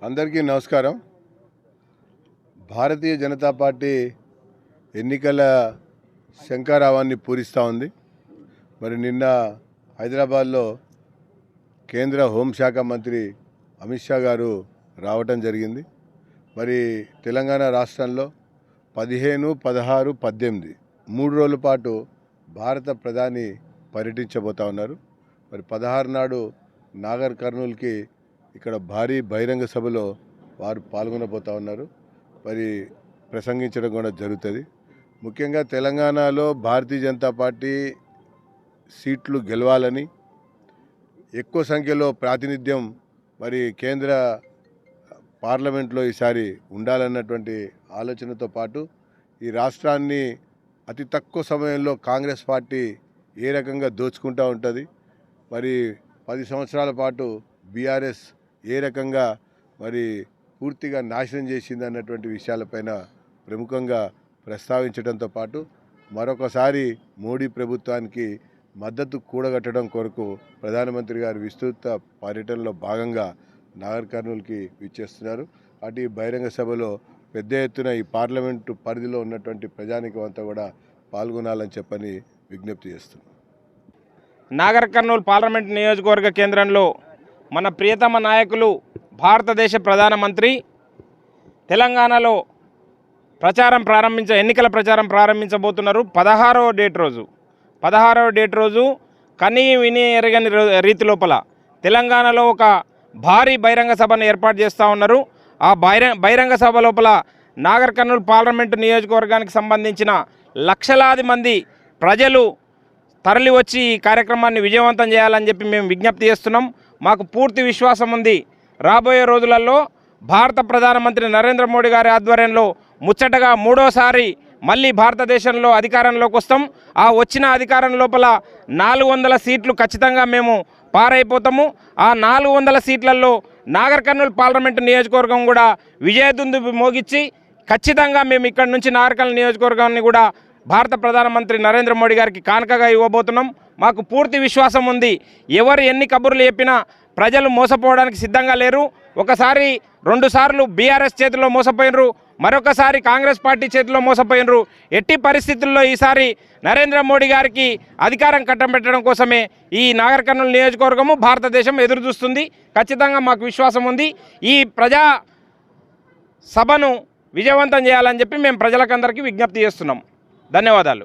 అందరికీ నమస్కారం. భారతీయ జనతా పార్టీ ఎన్నికల శంఖారావాన్ని పూరిస్తూ ఉంది. మరి నిన్న హైదరాబాద్లో కేంద్ర హోంశాఖ మంత్రి అమిత్ షా గారు రావటం జరిగింది. మరి తెలంగాణ రాష్ట్రంలో 15, 16, 18 3 రోజుల పాటు భారత ప్రధాని పర్యటించబోతా ఉన్నారు. మరి 16 నాడు నాగర్ కర్నూల్కి ఇక్కడ భారీ బహిరంగ సభలో వారు పాల్గొనబోతా ఉన్నారు. మరి ప్రసంగించడం కూడా జరుగుతుంది. ముఖ్యంగా తెలంగాణలో భారతీయ జనతా పార్టీ సీట్లు గెలవాలని, ఎక్కువ సంఖ్యలో ప్రాతినిధ్యం మరి కేంద్ర పార్లమెంట్లో ఈసారి ఉండాలన్నటువంటి ఆలోచనతో పాటు ఈ రాష్ట్రాన్ని అతి తక్కువ సమయంలో కాంగ్రెస్ పార్టీ ఏ రకంగా దోచుకుంటూ ఉంటుంది, మరి 10 సంవత్సరాల పాటు బీఆర్ఎస్ ఏ రకంగా మరి పూర్తిగా నాశనం చేసింది అన్నటువంటి విషయాలపైన ప్రముఖంగా ప్రస్తావించడంతో పాటు మరొకసారి మోడీ ప్రభుత్వానికి మద్దతు కూడగట్టడం కొరకు ప్రధానమంత్రి గారు విస్తృత పర్యటనలో భాగంగా నాగర్ కర్నూల్కి విచ్చేస్తున్నారు. అటు బహిరంగ సభలో పెద్ద ఎత్తున ఈ పార్లమెంటు పరిధిలో ఉన్నటువంటి ప్రజానీకం అంతా కూడా పాల్గొనాలని చెప్పని విజ్ఞప్తి చేస్తున్నారు. నాగర్ కర్నూల్ పార్లమెంట్ నియోజకవర్గ కేంద్రంలో మన ప్రియతమ నాయకులు భారతదేశ ప్రధానమంత్రి తెలంగాణలో ఎన్నికల ప్రచారం ప్రారంభించబోతున్నారు. 16వ డేట్ రోజు కనీ విని ఎరగని రీతి లోపల తెలంగాణలో ఒక భారీ బహిరంగ సభను ఏర్పాటు చేస్తూ ఉన్నారు. ఆ బహిరంగ సభ లోపల నాగర్ కర్నూల్ పార్లమెంటు నియోజకవర్గానికి సంబంధించిన లక్షలాది మంది ప్రజలు తరలి వచ్చి ఈ కార్యక్రమాన్ని విజయవంతం చేయాలని చెప్పి మేము విజ్ఞప్తి చేస్తున్నాం. మాకు పూర్తి విశ్వాసం ఉంది, రాబోయే రోజులలో భారత ప్రధానమంత్రి నరేంద్ర మోడీ గారి ఆధ్వర్యంలో ముచ్చటగా 3వసారి మళ్ళీ భారతదేశంలో అధికారంలోకి వస్తాం. ఆ వచ్చిన అధికారం లోపల 400 సీట్లు ఖచ్చితంగా మేము పారైపోతాము. ఆ 400 సీట్లలో నాగర్ కర్నూల్ పార్లమెంటు నియోజకవర్గం కూడా విజయదుందుబి మోగించి ఖచ్చితంగా మేము ఇక్కడి నుంచి నాగర్ కర్నూల్ నియోజకవర్గాన్ని కూడా భారత ప్రధానమంత్రి నరేంద్ర మోడీ గారికి కానుకగా ఇవ్వబోతున్నాం. మాకు పూర్తి విశ్వాసం ఉంది. ఎవరు ఎన్ని కబుర్లు చెప్పినా ప్రజలు మోసపోవడానికి సిద్ధంగా లేరు. ఒకసారి 2 సార్లు బీఆర్ఎస్ చేతిలో మోసపోయినరు, మరొకసారి కాంగ్రెస్ పార్టీ చేతిలో మోసపోయినరు. ఎట్టి పరిస్థితుల్లో ఈసారి నరేంద్ర మోడీ గారికి అధికారం కట్టబెట్టడం కోసమే ఈ నాగర్ కర్నూల్ నియోజకవర్గము భారతదేశం ఎదురు చూస్తుంది. ఖచ్చితంగా మాకు విశ్వాసం ఉంది. ఈ ప్రజా సభను విజయవంతం చేయాలని చెప్పి మేము ప్రజలకందరికీ విజ్ఞప్తి చేస్తున్నాం. ధన్యవాదాలు.